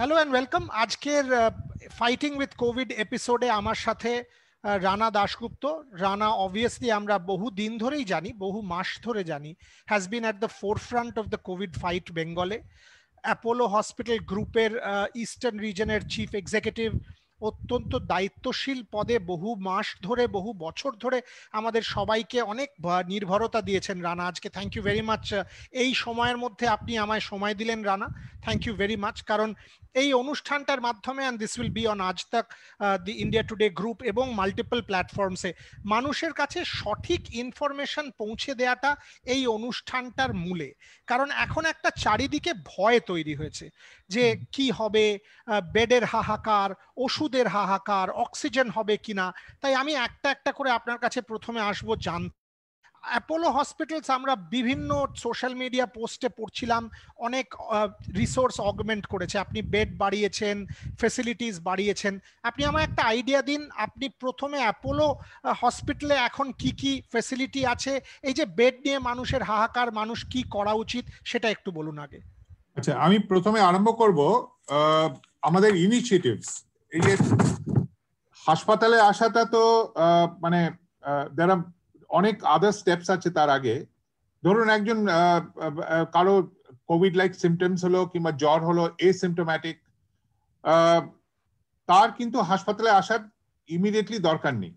Hello and welcome. আজকের fighting with Covid এপিসোডে আমার সাথে রানা দাশগুপ্ত। রানা অবভিয়াসলি আমরা বহু দিন ধরেই জানি, বহু মাস ধরে জানি, has been at the forefront of the COVID fight বেঙ্গলে। অ্যাপোলো হসপিটাল গ্রুপের ইস্টার্ন রিজনের চিফ এক্সিকিউটিভ, অত্যন্ত দায়িত্বশীল পদে বহু মাস ধরে, বহু বছর ধরে আমাদের সবাইকে অনেক নির্ভরতা দিয়েছেন রানা। আজকে থ্যাংক ইউ ভেরি মাচ, এই সময়ের মধ্যে আপনি আমায় সময় দিলেন Rana, thank you very much. কারণ এই অনুষ্ঠানটার মাধ্যমে, and this will be on Aaj Tak, the India Today group এবং মাল্টিপল প্ল্যাটফর্মসে মানুষের কাছে সঠিক ইনফরমেশন পৌঁছে দেওয়াটা এই অনুষ্ঠানটার মূলে। কারণ এখন একটা চারিদিকে ভয় তৈরি হয়েছে যে কি হবে, বেডের হাহাকার, ওষুধের হাহাকার, অক্সিজেন হবে কিনা। তাই আমি একটা একটা করে আপনার কাছে প্রথমে আসবো জানতে। অ্যাপোলো হসপিটালস, আমরা বিভিন্ন সোশ্যাল মিডিয়া পোস্টে পড়ছিলাম অনেক রিসোর্স অগমেন্ট করেছে, আপনি বেড বাড়িয়েছেন, ফেসিলিটিস বাড়িয়েছেন। আপনি আমায় একটা আইডিয়া দিন, আপনি প্রথমে অ্যাপোলো হসপিটালে এখন কি কি ফেসিলিটি আছে, এই যে বেড নিয়ে মানুষের হাহাকার, মানুষ কি করা উচিত সেটা একটু বলুন আগে। আচ্ছা, আমি প্রথমে আরম্ভ করব আমাদের ইনিশিয়েটিভস। এই যে হাসপাতালে আসাটা তো মানে যারা অনেক আদার স্টেপস আছে তার আগে। ধরুন একজন কারো কোভিড লাইক সিমটমস হলো কিংবা জ্বর হলো, এসিমটোম্যাটিক, তার কিন্তু হাসপাতালে আসার ইমিডিয়েটলি দরকার নেই।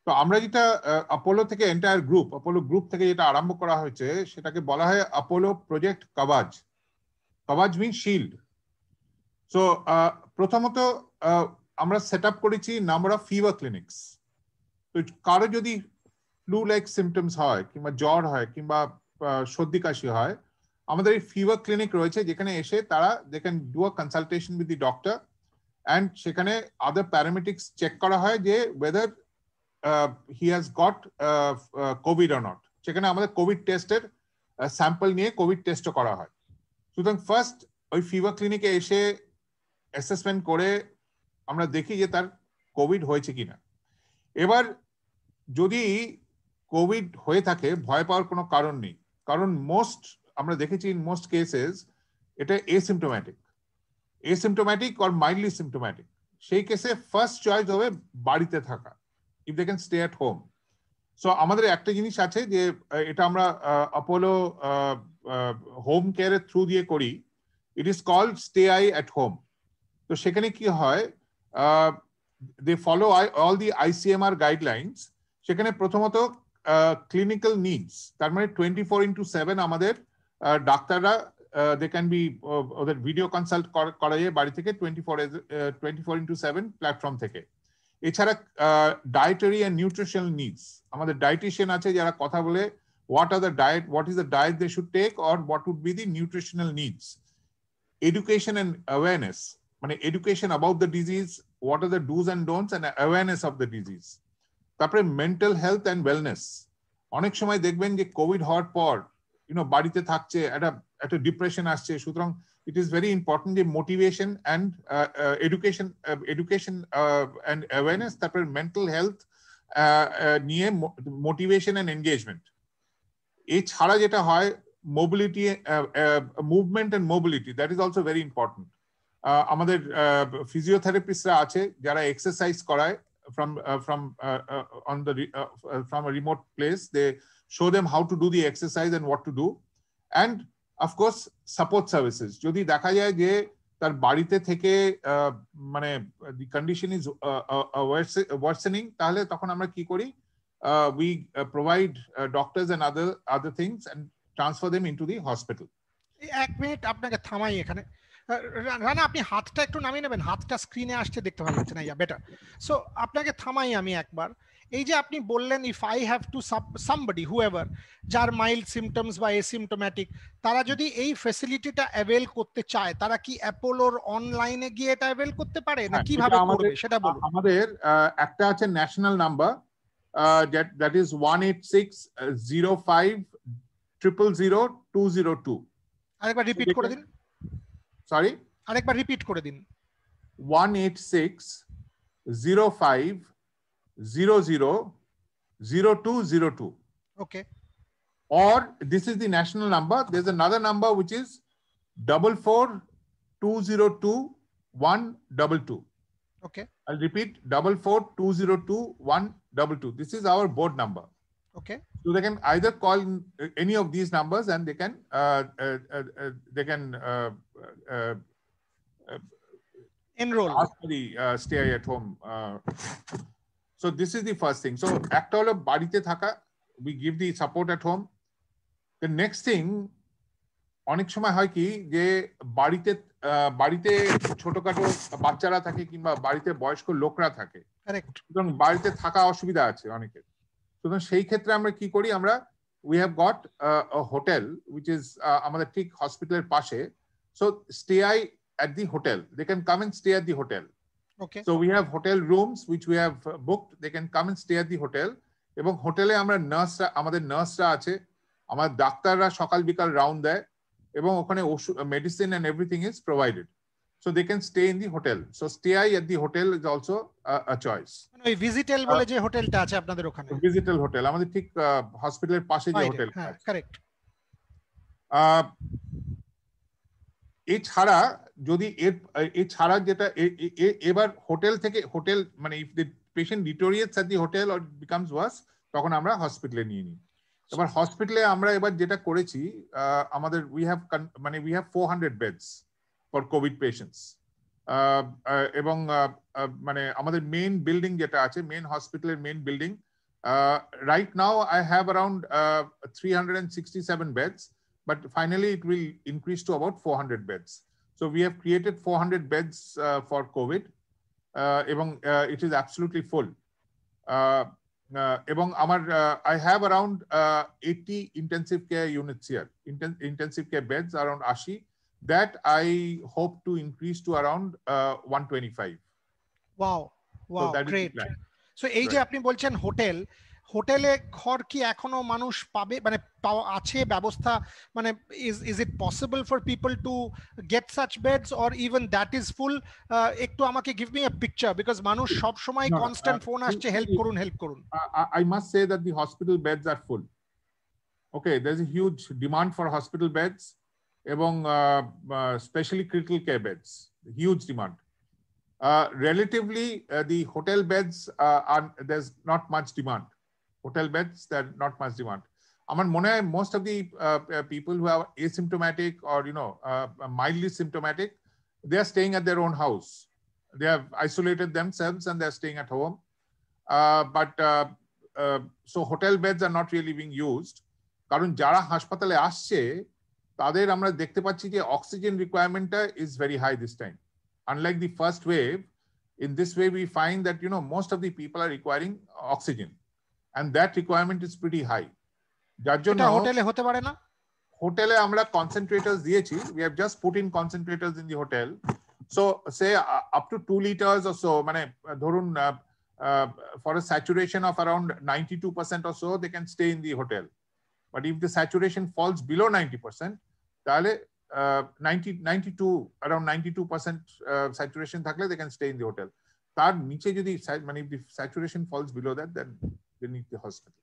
তো আমরা যেটা অ্যাপোলো থেকে এন্টায়ার গ্রুপ, অ্যাপোলো গ্রুপ থেকে যেটা আরম্ভ করা হয়েছে সেটাকে বলা হয় অ্যাপোলো প্রজেক্ট কভাজ। কভাজ মিন শিল্ড। সো প্রথমত আমরা সেট আপ করেছি নাম্বার অফ ফিভার ক্লিনিক্স। তো কারো যদি ফ্লু লাইক সিমটমস হয় কিংবা জ্বর হয় কিংবা সর্দি কাশি হয়, আমাদের এই ফিভার ক্লিনিক রয়েছে যেখানে এসে তারা they can do a consultation with the doctor, and সেখানে আদার প্যারামেডিক্স চেক করা হয় যে whether he has got covid or not. সেখানে আমাদের কোভিড টেস্টের স্যাম্পল নিয়ে কোভিড টেস্টও করা হয়। সুতরাং ফার্স্ট ওই ফিভার ক্লিনিকে এসে অ্যাসেসমেন্ট করে আমরা দেখি যে তার কোভিড হয়েছে কিনা। এবার যদি কোভিড হয়ে থাকে, ভয় পাওয়ার কোনো কারণ নেই, কারণ আমরা দেখেছি ইন মোস্ট কেসেস এটা এসিমটোম্যাটিক অর মাইল্ডলি সিমটোম্যাটিক। সেই কেসে ফার্স্ট চয়েস হবে বাড়িতে থাকা, if they can stay at home. So আমাদের একটা জিনিস আছে যে এটা আমরা অ্যাপোলো হোম কেয়ারের থ্রু দিয়ে করি, it is called stay I at home. তো সেখানে কি হয়, they follow all the ICMR guidelines. সেখানে প্রথমত ক্লিনিক্যাল নিডস, তার মানে 24/7 আমাদের ডাক্তাররা দে ক্যান বি, ওদের ভিডিও কনসাল্ট করা যায় বাড়ি থেকে 24/7 প্ল্যাটফর্ম থেকে। এছাড়া ডায়েটারি অ্যান্ড নিউট্রিশনাল নিডস, আমাদের ডায়েটিশিয়ান আছে যারা কথা বলে what is the diet they should take or what would be the nutritional needs. Education and awareness, মানে education about the disease, what are the do's and don'ts, and awareness of the disease. তারপরে mental health and wellness. অনেক সময় দেখবেন যে Covid হওয়ার পর বাড়িতে থাকছে, একটা ডিপ্রেশন আসছে। সুতরাং it is very important যে motivation and education and awareness, তারপরে মেন্টাল হেলথ নিয়ে মোটিভেশন অ্যান্ড এনগেজমেন্ট। এছাড়া যেটা হয় mobility, movement and mobility, that is also very important. আমাদের ফিজিওথেরাপিস্টরা আছে যারা এক্সারসাইজ করায় from a remote place. They show them how to do the exercise and what to do. And of course support services. যদি দেখা যায় যে তার বাড়িতে থেকে মানে the condition is worsening, তাহলে তখন আমরা কি করি, we provide doctors and other things and transfer them into the hospital. এক মিনিট আপনাকে থামাই এখানে। রানা, আপনি হাতটা একটু নামিয়ে নেবেন, হাতটা স্ক্রিনে আসছে, দেখতে ভালো লাগছে না। বেটার। সো আপনাকে থামাই আমি একবার। এই যে আপনি বললেন if I have to somebody whoever যার মাইল্ড সিমটমস বা এসিমটোম্যাটিক, তারা যদি এই ফ্যাসিলিটিটা অ্যাভেল করতে চায়, তারা কি অ্যাপোলোর অনলাইনে গিয়ে এটা অ্যাভেল করতে পারে না কিভাবে করবে সেটা বলুন। আমাদের একটা আছে ন্যাশনাল নাম্বার, that is 18605000202। আরেকবার রিপিট করে দিন। সরি, আরেকবার রিপিট করে দিন। 18605000202। Okay. Or this is the national number. There's another number which is 44202 122. Okay. I'll repeat 44202122. This is our board number. Okay. So they can either call any of these numbers and they can enroll. Ask for the stay at home. So this is the first thing. So একটা হলো বাড়িতে থাকা, we give the support at home. The next thing, অনেক সময় হয় কি যে বাড়িতে ছোটখাটো বাচ্চারা থাকে কিংবা বাড়িতে বয়স্ক লোকরা থাকে, সুতরাং বাড়িতে থাকা অসুবিধা আছে অনেকের। সুতরাং সেই ক্ষেত্রে আমরা কি করি, আমরা we have got a hotel which is আমাদের ঠিক হসপিটালের পাশে, so stay at the hotel. They can come and stay at the hotel. Okay. So we have hotel rooms which we have booked. They can come and stay at the hotel. এবং হোটেলে আমরা আমাদের নার্সরা আছে, আমাদের ডাক্তাররা সকাল বিকাল রাউন্ড দেয় এবং ওখানে medicine and everything is provided. So they can stay in the hotel. So stay at the hotel is also a choice. ওই ভিজিটেল বলে যে হোটেলটা আছে আপনাদের ওখানে, ভিজিটেল হোটেল আমাদের ঠিক হসপিটালের পাশে যে হোটেল। হ্যাঁ, কারেক্ট। এছাড়া যদি এছাড়া যেটা এবার হোটেল মানে if the patient deteriorates at the hotel or becomes worse, তখন আমরা হসপিটালে নিয়ে নিই। এবার হসপিটালে আমরা এবার যেটা করেছি, আমাদের we have 400 beds for COVID patients. এবং মানে আমাদের মেইন বিল্ডিং যেটা আছে, মেইন হসপিটালের main building, right now I have around 367 beds. But finally, it will increase to about 400 beds. So we have created 400 beds for COVID. It is absolutely full. I have around 80 intensive care units here, intensive care beds around 80, that I hope to increase to around 125. Wow, so great. So এই যে আপনি বলছেন হোটেলে ঘর কি এখনো মানুষ পাবে, মানে আছে ব্যবস্থা, মানে is it possible for people to get such beds or even that is full? একটু আমাকে give me a picture, because মানুষ সব সময় constant ফোন আসছে, হেল্প করুন। I must say that the hospital beds are full. Okay, there's a huge demand for hospital beds এবং especially critical care beds, huge demand. Relatively the hotel beds there's not much demand. Hotel beds, there's not much demand. আমার মনে হয় most of the people who are asymptomatic or mildly symptomatic, they are staying at their own house. They have isolated themselves and they are staying at home. So hotel beds are not really being used. কারণ যারা হাসপাতালে আসছে তাদের আমরা দেখতে পাচ্ছি যে oxygen রিকোয়ারমেন্টটা is very high this time. Unlike the first wave, in this way we find that most of the people are requiring oxygen. And that requirement is pretty high. যার জন্য হোটেলে হতে পারে না, হোটেলে আমরা concentrators দিয়েছি, we have just put in concentrators in the hotel. So say up to 2 liters or so, মানে ধরুন for a saturation of around 92% or so, they can stay in the hotel. But if the saturation falls below 90%, তাহলে 92 around 92% saturation থাকলে they can stay in the hotel. তার নিচে যদি মানে if the saturation falls below that, then they need the hospital.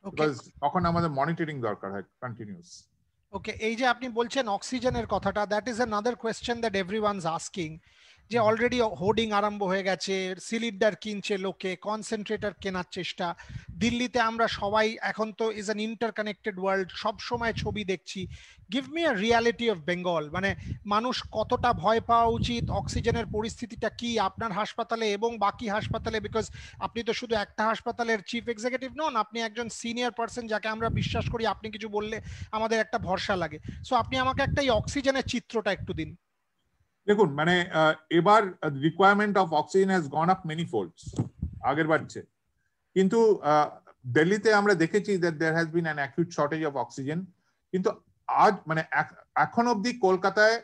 Because তখন আমাদের monitoring দরকার হয় কন্টিনিউয়াস। ওকে, এই যে আপনি বলছেন অক্সিজেনের কথাটা, that is another question that everyone's asking, যে অলরেডি হোর্ডিং আরম্ভ হয়ে গেছে, সিলিন্ডার কিনছে লোকে, কনসেন্ট্রেটর কেনার চেষ্টা। দিল্লিতে আমরা সবাই এখন তো ইজ অ্যান ইন্টারকানেক্টেড ওয়ার্ল্ড, সব সময় ছবি দেখছি। Give me a reality of Bengal, মানে মানুষ কতটা ভয় পাওয়া উচিত, অক্সিজেনের পরিস্থিতিটা কি আপনার হাসপাতালে এবং বাকি হাসপাতালে? বিকজ আপনি তো শুধু একটা হাসপাতালের চিফ এক্সিকিউটিভ নন, আপনি একজন সিনিয়র পার্সন যাকে আমরা বিশ্বাস করি, আপনি কিছু বললে আমাদের একটা ভরসা লাগে। সো আপনি আমাকে একটা এই অক্সিজেনের চিত্রটা একটু দিন। দেখুন, মানে এবার requirement of oxygen has gone up many folds আগের বাড়ছে, কিন্তু দিল্লিতে আমরা দেখেছি that there has been an acute shortage of oxygen. কিন্তু আজ মানে এখন অবধি কলকাতায়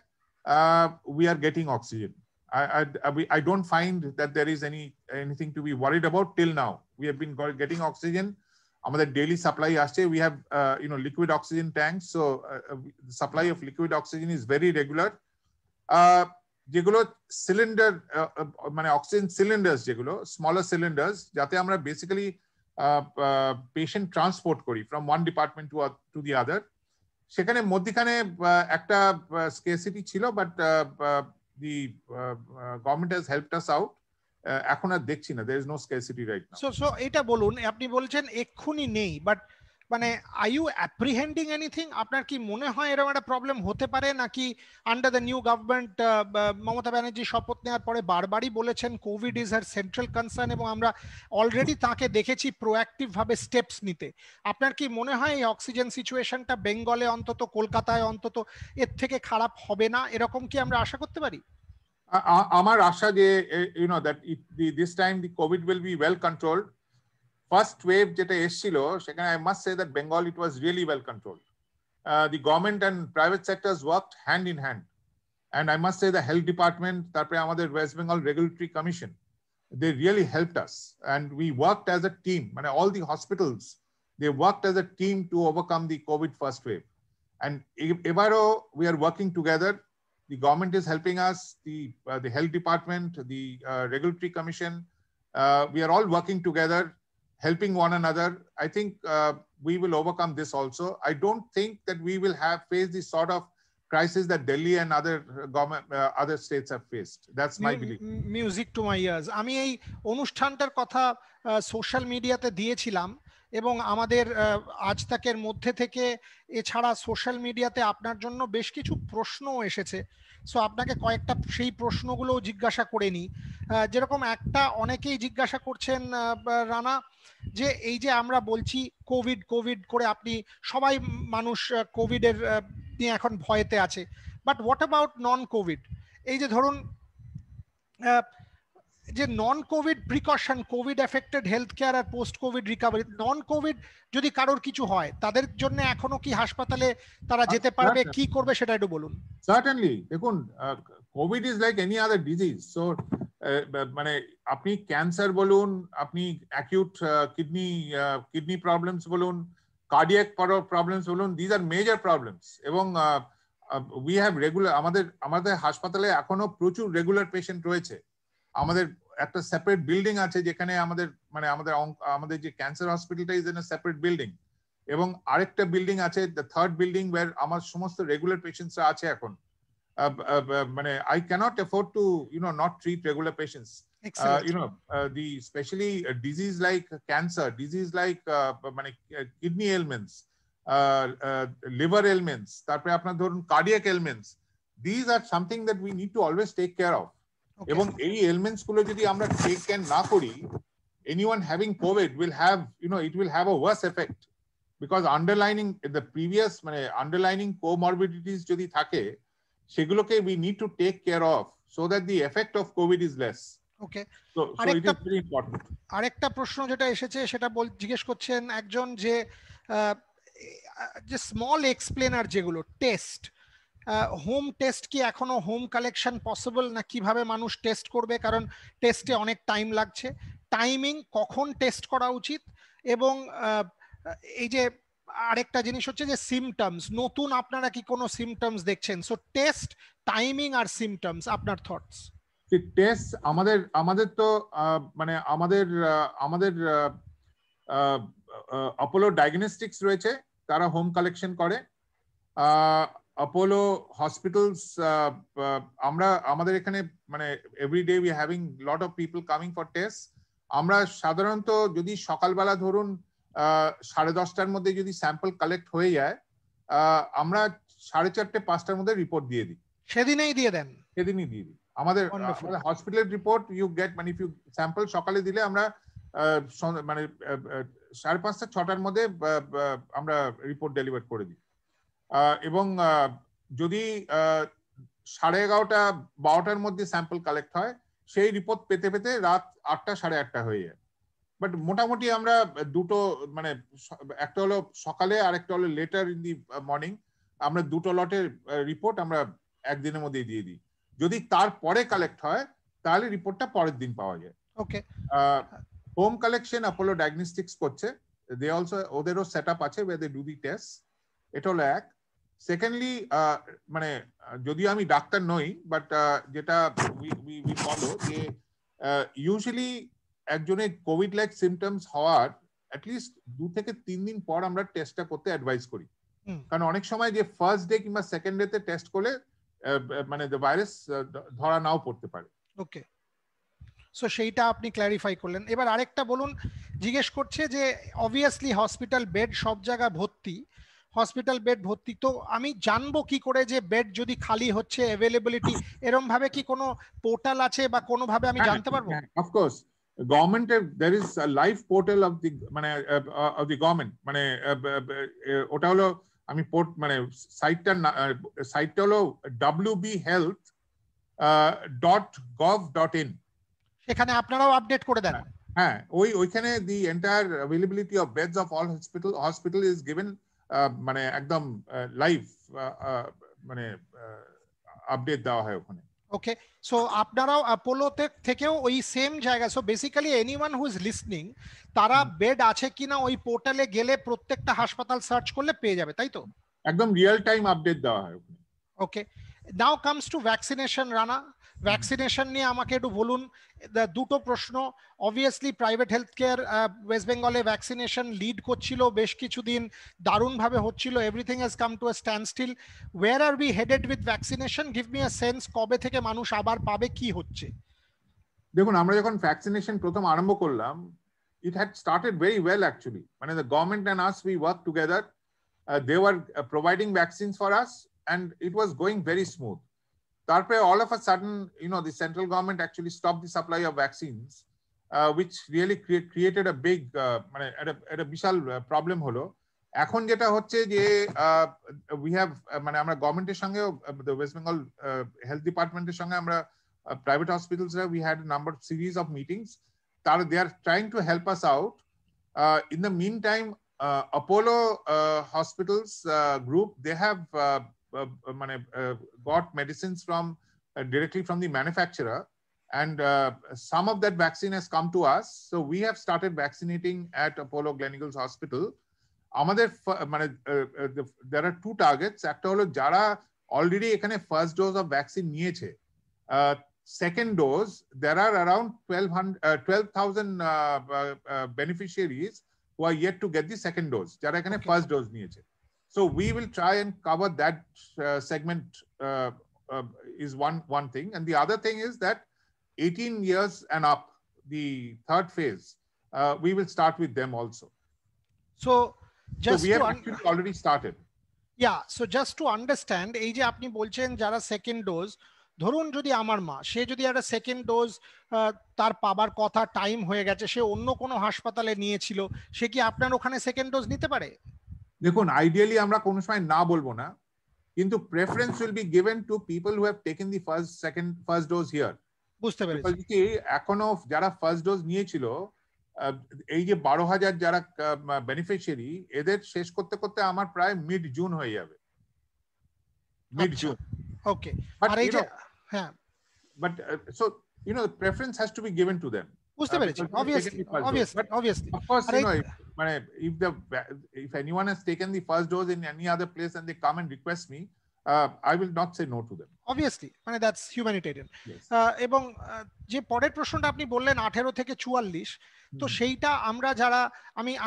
we are getting oxygen. I don't find that there is anything to be worried about till now. We have been getting oxygen. আমাদের daily supply আসছে. We have liquid oxygen tanks, so the supply of liquid oxygen is very regular. যেগুলো cylinder মানে oxygen cylinders, যেগুলো smaller cylinders, যাতে আমরা basically patient transport করি from one department to the other, সেখানে মধ্যখানে একটা স্কেসিটি ছিল, but the government has helped us out. এখন আর দেখছি না, there is no scarcity right now. So এটা বলুন, আপনি বলছেন এক্ষুনি নেই, বাট মানে আর ইউ অ্যাপ্রিহেন্ডিং এনিথিং? আপনার কি মনে হয় এরকম একটা প্রবলেম হতে পারে নাকি? Under the new government, Mamata Banerjee শপথ নেওয়ার পরে বারবারই বলেছেন Covid is her central concern, এবং আমরা অলরেডি তাকে দেখেছি প্রোঅ্যাক্টিভ ভাবে স্টেপস নিতে। আপনার কি মনে হয় এই অক্সিজেন সিচুয়েশনটা বেঙ্গলে অন্তত, কলকাতায় অন্তত এর থেকে খারাপ হবে না, এরকম কি আমরা আশা করতে পারি? আমার আশা যে that this time the COVID will be well controlled. First wave যেটা এসেছিল সেখানে I must say that Bengal, it was really well controlled. The government and private sectors worked hand in hand, and I must say the health department, তারপরে আমাদের West Bengal Regulatory Commission, they really helped us, and we worked as a team. মানে all the hospitals, they worked as a team to overcome the COVID first wave, and এবারও we are working together. The government is helping us, the health department, the regulatory commission, we are all working together, helping one another. I think we will overcome this also. I don't think that we will face the sort of crisis that Delhi and other government, other states have faced. That's my belief. Music to my ears. আমি এই অনুষ্ঠানটার কথা social মিডিয়াতে দিয়েছিলাম, এবং আমাদের আজ তাকের মধ্যে থেকে এছাড়া সোশ্যাল মিডিয়াতে আপনার জন্য বেশ কিছু প্রশ্নও এসেছে। সো আপনাকে কয়েকটা সেই প্রশ্নগুলো জিজ্ঞাসা করে নিই। যেরকম একটা, অনেকেই জিজ্ঞাসা করছেন রানা, যে এই যে আমরা বলছি কোভিড কোভিড করে, আপনি সবাই মানুষ কোভিডের নিয়ে এখন ভয়েতে আছে, but what about non COVID? এই যে ধরুন যে non COVID precaution, COVID affected health care আর post COVID recovery, non COVID যদি কারোর কিছু হয় তাদের জন্য এখনো কি হাসপাতালে তারা যেতে পারবে, কি করবে সেটা একটু বলুন। Certainly, দেখুন, Covid is like any other disease. So মানে আপনি ক্যান্সার বলুন, আপনি অ্যাকিউট কিডনি প্রবলেমস বলুন, কার্ডিয়াক প্রবলেমস বলুন, দিজ আর মেজর প্রবলেমস। এবং উই হ্যাভ রেগুলার, আমাদের হাসপাতালে এখনো প্রচুর রেগুলার পেশেন্ট রয়েছে। আমাদের একটা সেপারেট বিল্ডিং আছে যেখানে আমাদের যে ক্যান্সার হসপিটালটা is in a separate building, এবং আরেকটা বিল্ডিং আছে, দ্য থার্ড বিল্ডিং, ওয়্যার আমার সমস্ত রেগুলার পেশেন্টসরা আছে এখন। মানে I cannot afford to not treat regular patients. The especially disease like cancer, disease like kidney ailments, liver ailments, তারপরে আপনার ধরুন cardiac ailments, these are something that we need to always take care of. এবং এই ailments গুলো যদি আমরা take care না করি, anyone having COVID will have it will have a worse effect, because underlining comorbidities যদি থাকে সেগুলোকে we need to take care of so that the effect of COVID is less. Okay. So it is very important. আরেকটা প্রশ্ন যেটা এসেছে সেটা জিজ্ঞেস করছেন একজন, যে স্মল এক্সপ্লেনার যেগুলো টেস্ট, হোম টেস্ট কি এখনো হোম কালেকশন পসিবল, না কিভাবে মানুষ টেস্ট করবে? কারণ টেস্টে অনেক টাইম লাগছে। টাইমিং, কখন টেস্ট করা উচিত? এবং এই যে আরেকটা জিনিস হচ্ছে যে সিমটমস, নতুন আপনারা কি কোনো সিমটমস দেখছেন? সো টেস্ট, টাইমিং আর সিমটমস, আপনার থটস। টেস্ট আমাদের তো মানে আমাদের অপোলো ডায়াগনস্টিক্স রয়েছে, তারা হোম কালেকশন করে। অপোলো হসপিটালস, আমাদের এখানে মানে everyday we having lot of people coming for test. আমরা সাধারণত যদি সকালবেলা ধরুন 10:30টার মধ্যে যদি স্যাম্পল কালেক্ট হয়ে যায়, আমরা 4:30-5টার মধ্যে রিপোর্ট দিয়ে দিই। সেদিনই দিয়ে দেন? সেদিনই দিয়ে দিই। আমাদের হসপিটালের রিপোর্ট ইউ গেট, মানে ইফ ইউ স্যাম্পল সকালে দিলে আমরা মানে 5:30-6টার মধ্যে আমরা রিপোর্ট ডেলিভার করে দিই। এবং যদি 11:30-12টার মধ্যে স্যাম্পল কালেক্ট হয়, সেই রিপোর্ট পেতে পেতে রাত 8টা 8:30 হয়ে যায়। বাট মোটামুটি আমরা দুটো, মানে একটা হলো সকালে আর একটা হলো লেটার ইন দি মর্নিং, আমরা দুটো লটের রিপোর্ট আমরা একদিনের মধ্যেই দিয়ে দিই। যদি তারপরে কালেক্ট হয় তাহলে রিপোর্টটা পরের দিন পাওয়া যায়। ওকে। হোম কালেকশন অ্যাপোলো ডায়াগনস্টিক্স করছে, দে অলসো, ওদেরও সেট আপ আছে where they do the test. এটা হলো এক। সেকেন্ডলি, মানে যদিও আমি ডাক্তার নই, বাট যেটা উই ফলো, যে ইউজুয়ালি একজনের কোভিড লাইক সিমটমস হওয়ার অ্যাটলিস্ট 2 থেকে 3 দিন পর আমরা টেস্টটা করতে অ্যাডভাইস করি। কারণ অনেক সময় যে ফার্স্ট ডে কিংবা সেকেন্ড ডে তে টেস্ট করলে মানে দ্য ভাইরাস ধরা নাও পড়তে পারে। ওকে, সো সেইটা আপনি ক্ল্যারিফাই করলেন। এবার আরেকটা বলুন, জিজ্ঞেস করছে যে অবভিয়াসলি হসপিটাল বেড সব জায়গায় ভর্তি, হসপিটাল বেড ভর্তি, তো আমি জানবো কি করে যে বেড যদি খালি হচ্ছে, অ্যাভেলেবিলিটি এরকম ভাবে কি কোনো পোর্টাল আছে বা কোনো ভাবে আমি জানতে পারবো? অফকোর্স গভর্নমেন্টের there is a live portal of the মানে of the government, মানে ওটা হলো আমি মানে সাইটটা হলো wbhealth.gov.in। সেখানে আপনারাও আপডেট করে দেন? হ্যাঁ, ওইখানে the entire availability of beds of all hospital is given মানে একদম লাইভ মানে আপডেট দেওয়া হয় ওখানে। ওকে, সো আপনারাও অ্যাপোলোতে থেকেও ওই সেম জায়গা, so basically anyone who is listening তারা বেড আছে কিনা ওই পোর্টালে গেলে প্রত্যেকটা হাসপাতাল সার্চ করলে পেয়ে যাবে, তাই তো? একদম রিয়েল টাইম আপডেট দেওয়া হয় ওখানে। Okay, now comes to vaccination. Rana, vaccination নিয়ে আমাকে একটু বলুন। দুটো প্রশ্ন, obviously private health care west বেঙ্গলে ভ্যাকসিনেশন লিড করছিল বেশ কিছুদিন, দারুণভাবে হচ্ছিল, everything has come to a standstill. Where are we headed with vaccination? Give me a sense, কবে থেকে মানুষ আবার পাবে, কি হচ্ছে? দেখুন, আমরা যখন ভ্যাকসিনেশন প্রথম আরম্ভ করলাম, it had started very well actually. মানে the government and us, we worked together. They were providing vaccines for us and it was going very smooth. Tarpore all of a sudden, the central government actually stopped the supply of vaccines, which really created a big মানে একটা বিশাল problem হলো। এখন যেটা হচ্ছে যে we have মানে আমরা গভর্নমেন্টের সঙ্গে, the West Bengal health ডিপার্টমেন্টের সঙ্গে আমরা private hospitals, we had a series of meetings. They are trying to help us out. In the meantime, Apollo hospitals group, they have got medicines from directly from the manufacturer, and some of that vaccine has come to us. So we have started vaccinating at Apollo Gleneagles Hospital. আমাদের মানে there are two targets. একটা হলো যারা already এখানে first dose of vaccine নিয়েছে, second dose, there are around 12,000 beneficiaries who are yet to get the second dose, jara ekhane first dose niyeche. So we will try and cover that segment, is one thing. And the other thing is that 18 years and up, the third phase, we will start with them also. So just we have actually already started. Yeah, so just to understand, এই যে আপনি বলছেন যারা second dose, ধরুন যদি আমার মা, সে যদি একটা সেকেন্ড ডোজ তার পাবার কথা, টাইম হয়ে গেছে, সে অন্য কোনো হাসপাতালে নিয়েছিল, সে কি আপনার ওখানে সেকেন্ড ডোজ নিতে পারে? দেখুন, আইডিয়ালি আমরা কোনো সময় না বলবো না, কিন্তু preference will be given to people who have taken the first dose here. বুঝতে পেরেছি। এখনো যারা ফার্স্ট ডোজ নিয়েছিল, এই যে 12,000 যারা বেনিফিশিয়ারি, এদের শেষ করতে করতে আমার প্রায় মিড জুন হয়ে যাবে, মিড জুন। ওকে, আর এই যে হ্যাঁ, but so the preference has to be given to them. বুঝতে পেরেছি, obviously of course, if anyone has taken the first dose in any other place and they come and request me, I will not say no to them. Obviously, মানে that's humanitarian. এবং যে পরের প্রশ্নটা আপনি বললেন 18 থেকে 44, তো সেইটা আমরা যারা,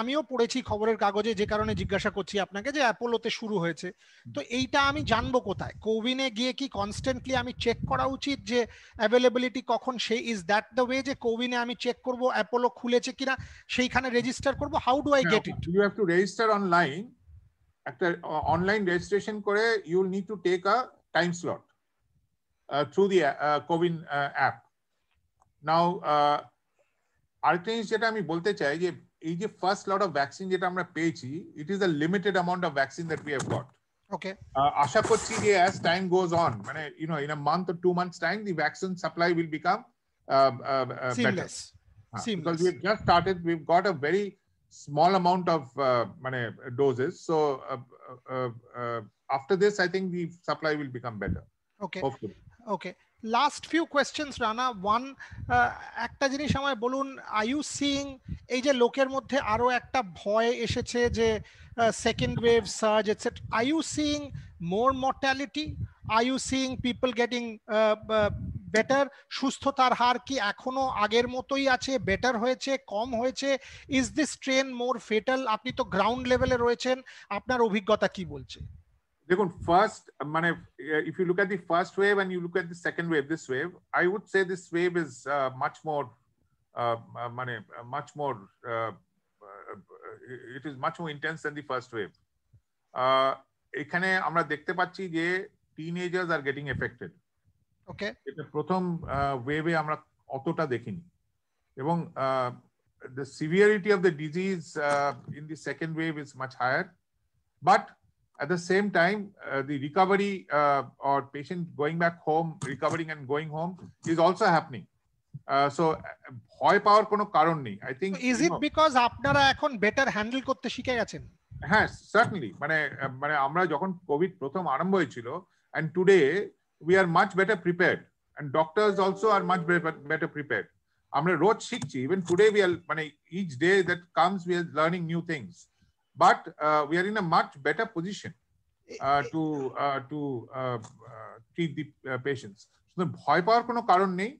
আমিও পড়েছি খবরের কাগজে, যে কারণে জিজ্ঞাসা করছি আপনাকে, যে অ্যাপোলোতে শুরু হয়েছে, তো এইটা আমি জানবো কোথায়? কোউইনে গিয়ে কি কনস্ট্যান্টলি আমি চেক করা উচিত যে অ্যাভেলেবিলিটি কখন? সেই ইজ দ্যাট দ্য ওয়ে যে কোউইনে আমি চেক করব অ্যাপোলো খুলেছে কিনা, সেইখানে রেজিস্টার করব? How do I get it? You have to register online. একটা অনলাইন রেজিস্ট্রেশন করে you will need to take a time slot through the CoWIN app. Now আরেকটা জিনিস যেটা আমি বলতে চাই, যে এই যে ফার্স্ট লট অফ ভ্যাকসিন যেটা আমরা পেয়েছি, it is a limited amount of vaccine that we have got. Okay, আশা করছি যে as time goes on, মানে in a month or 2 months time, the vaccine supply will become seamless. Better. Because we have just started, we've got a very small amount of মানে doses, so after this I think the supply will become better. Okay, hopefully. Okay, last few questions, Rana. One, একটা জিনিস আমায় বলুন, are you seeing এই যে লোকের মধ্যে আরো একটা ভয় এসেছে যে second wave surge etc, are you seeing more mortality? Are you seeing people getting better? সুস্থতার হার কি এখনো আগের মতোই আছে, বেটার হয়েছে, কম হয়েছে? is this strain more fatal? আপনি তো গ্রাউন্ড লেভেলে রয়েছেন, আপনার অভিজ্ঞতা কি বলছে? দেখুন ফার্স্ট মানে if you look at the first wave and you look at the second wave, this wave, I would say this wave is much more মানে much more it is much more intense than the first wave. এখানে আমরা দেখতে পাচ্ছি যে teenagers are getting affected. ওকে, এটা প্রথম ওয়েভে আমরা অতটা দেখিনি এবং the severity of the disease in the second wave is much higher, but at the same time the recovery or patient going back home, recovering and going home is also happening. So ভয় পাওয়ার কোনো কারণ নেই, I think. Is it because আপনারা এখন better handle করতে শিখে গেছেন? হ্যাঁ, সার্টেনলি, মানে আমরা যখন কোভিড প্রথম আরম্ভ হয়েছিল and today we are much better prepared and doctors also are much better prepared. আমরা রোজ শিখছি, even today we are মানে each day that comes we are learning new things, but we are in a much better position to treat the patients. So ভয় পাওয়ার কোনো কারণ নেই।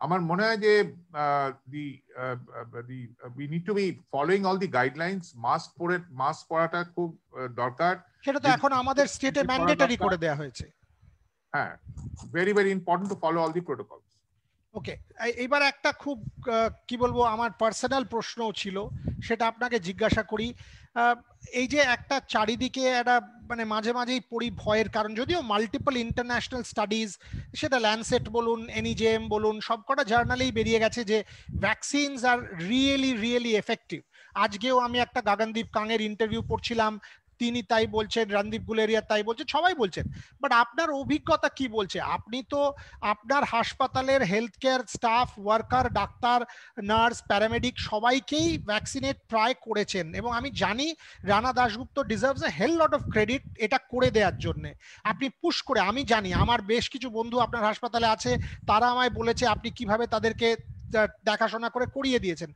আমার মনে হয় যে we need to be following all the guidelines. Mask পরাটা খুব দরকার, সেটা তো এখন আমাদের স্টেটে ম্যান্ডেটরি করে দেয়া হয়েছে। হ্যাঁ, very very important to follow all the protocols. ওকে, এইবার একটা খুব কি বলবো আমার পার্সোনাল প্রশ্নও ছিল, সেটা আপনাকে জিজ্ঞাসা করি। এই যে একটা চারিদিকে একটা মানে মাঝে মাঝেই পড়ি ভয়ের কারণ, যদিও মাল্টিপল ইন্টারন্যাশনাল স্টাডিজ, সেটা ল্যান্সেট বলুন, এনইজেএম বলুন, সবকটা জার্নালেই বেরিয়ে গেছে যে ভ্যাকসিনস আর রিয়েলি এফেক্টিভ। আজকেও আমি একটা গাগনদীপ কাঙের ইন্টারভিউ পড়ছিলাম, তিনি তাই বলছেন, রণদীপ গুলেরিয়া তাই বলছেন, সবাই বলছেন। বাট আপনার অভিজ্ঞতা কি বলছে? আপনি তো আপনার হাসপাতালের হেলথ কেয়ার স্টাফ, ওয়ার্কার, ডাক্তার, নার্স, প্যারামেডিক সবাইকেই ভ্যাকসিনেট ট্রাই করেছেন, এবং আমি জানি Rana Dasgupta deserves a hell lot of credit এটা করে দেওয়ার জন্য। আপনি পুশ করে, আমি জানি আমার বেশ কিছু বন্ধু আপনার হাসপাতালে আছে, তারা আমায় বলেছে আপনি কিভাবে তাদেরকে দেখাশোনা করে করিয়ে দিয়েছেন।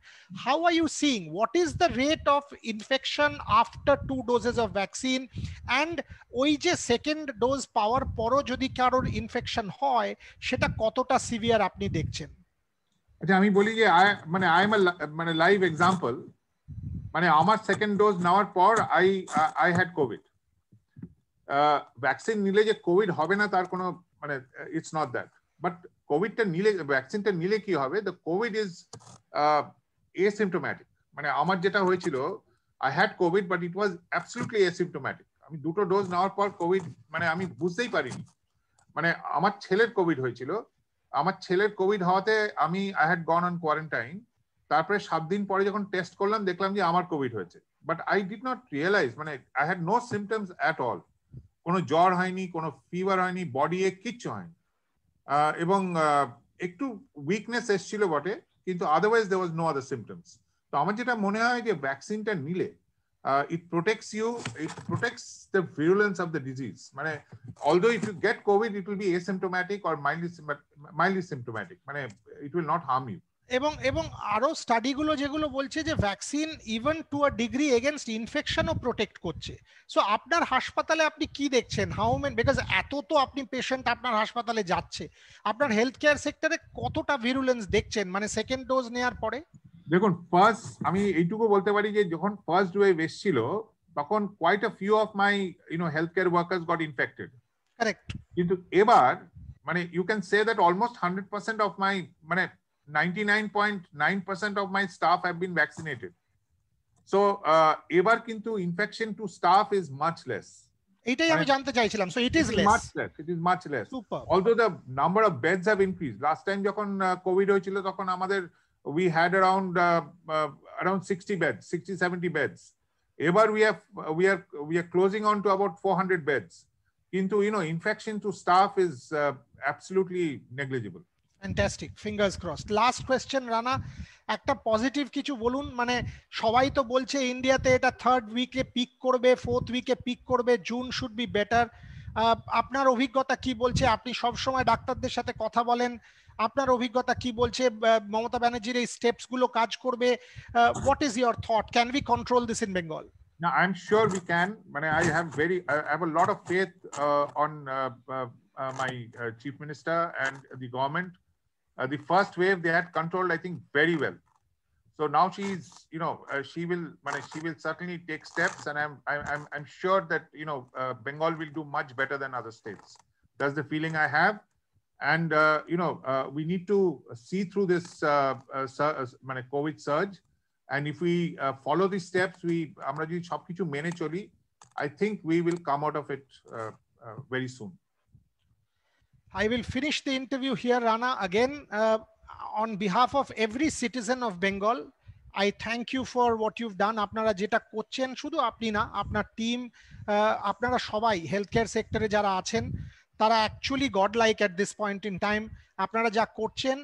How are you seeing what is the rate of infection after 2 doses of vaccine, and ওই যে সেকেন্ড ডোজ পাওয়ার পরও যদি কারোর ইনফেকশন হয় সেটা কতটা সিভিয়ার আপনি দেখছেন? আচ্ছা, আমি বলি যে আই এম মানে লাইভ এক্সাম্পল। মানে আমার সেকেন্ড ডোজ নেওয়ার পর আই হ্যাড কোভিড। ভ্যাকসিন নিলে যে কোভিড হবে না তার কোনো মানে ইটস নট দ্যাট, বাট কোভিডটা নিলে, ভ্যাকসিনটা নিলে কি হবে, দ্য কোভিড ইজ এসিম্পটোম্যাটিক। মানে আমার যেটা হয়েছিল, I had COVID but it was absolutely asymptomatic. আমি দুটো ডোজ নেওয়ার পর কোভিড মানে আমি বুঝতেই পারিনি। মানে আমার ছেলের কোভিড হয়েছিল, আমার ছেলের কোভিড হওয়াতে I had gone on quarantine. তারপরে 7 দিন পরে যখন টেস্ট করলাম দেখলাম যে আমার কোভিড হয়েছে, but I did not realise, মানে I had no symptoms at all. কোনো জ্বর হয়নি, কোনো ফিভার হয়নি, বডি এ কিচ্ছু হয়নি, এবং একটু উইকনেস এসেছিল বটে, কিন্তু otherwise there was no other symptoms. তো আমার যেটা মনে হয় যে ভ্যাকসিনটা নিলে it protects you, it protects the virulence of the disease. মানে although if you get COVID it will be asymptomatic or mildly symptomatic, মানে it will not harm you. এবং আরো স্টাডিগুলো যেগুলো বলছে যে vaccine even to a degree against ইনফেকশনও protect করছে। So আপনার হাসপাতালে আপনি কি দেখছেন? হাউ মেন, বিকজ এত তো আপনি পেশেন্ট আপনার হাসপাতালে যাচ্ছে, আপনার হেলথ কেয়ার সেক্টরে কতটা ভিরুলেন্স দেখছেন মানে সেকেন্ড ডোজ নেওয়ার পরে? দেখুন, ফার্স্ট আমি এইটুকু বলতে পারি যে যখন ফার্স্ট ওয়েভ এসেছিল তখন quite a few of my health care workers got infected. Correct. কিন্তু এবার মানে you can say that almost 100% of my মানে 99.9% of my staff have been vaccinated. So এবার কিন্তু infection to staff is much less. এটাই আমি জানতে চাইছিলাম। So it is less. Much less. It is much less. Super. Although the number of beds have increased. Last time যখন COVID হয়েছিল তখন আমাদের we had around 60 beds, 60-70 beds. এবার we are closing on to about 400 beds. কিন্তু infection to staff is absolutely negligible. Fantastic, fingers crossed. Last question, Rana, একটা positive কিছু বলুন। মানে সবাই তো বলছে ইন্ডিয়াতে এটা 3rd উইকে পিক করবে, 4th উইকে পিক করবে, জুন শুড বি বেটার। আপনার অভিজ্ঞতা কি বলছে? আপনি সব সময় ডাক্তারদের সাথে কথা বলেন, আপনার অভিজ্ঞতা কি বলছে? মমতা ব্যানার্জির এই স্টেপস গুলো কাজ করবে? What is your thought? Can we control this in Bengal? No, I'm sure we can. I have a lot of faith on my chief minister and the government. The first wave they had controlled, I think, very well. So now she's, she will certainly take steps, and I'm sure that Bengal will do much better than other states. That's the feeling I have, and we need to see through this COVID surge, and if we follow these steps, আমরা যদি সবকিছু মেনে চলি, I think we will come out of it very soon. I will finish the interview here, Rana. Again, on behalf of every citizen of Bengal, I thank you for what you've done. আপনারা যেটা করছেন, শুধু আপনি না, আপনার team, আপনারা সবাই health care সেক্টরে যারা আছেন, তারা actually godlike at this point in time. আপনারা যা করছেন,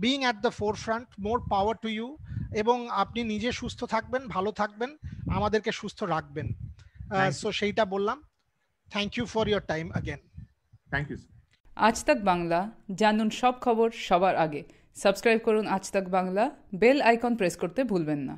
being at the forefront, more power to you. এবং আপনি নিজে সুস্থ থাকবেন, ভালো থাকবেন, আমাদেরকে সুস্থ রাখবেন। সো সেইটা বললাম। Thank you for your time again. Thank you. Aaj Tak Bangla, জানুন সব খবর সবার আগে। সাবস্ক্রাইব করুন আজ Tak Bangla, bell icon press করতে ভুলবেন না।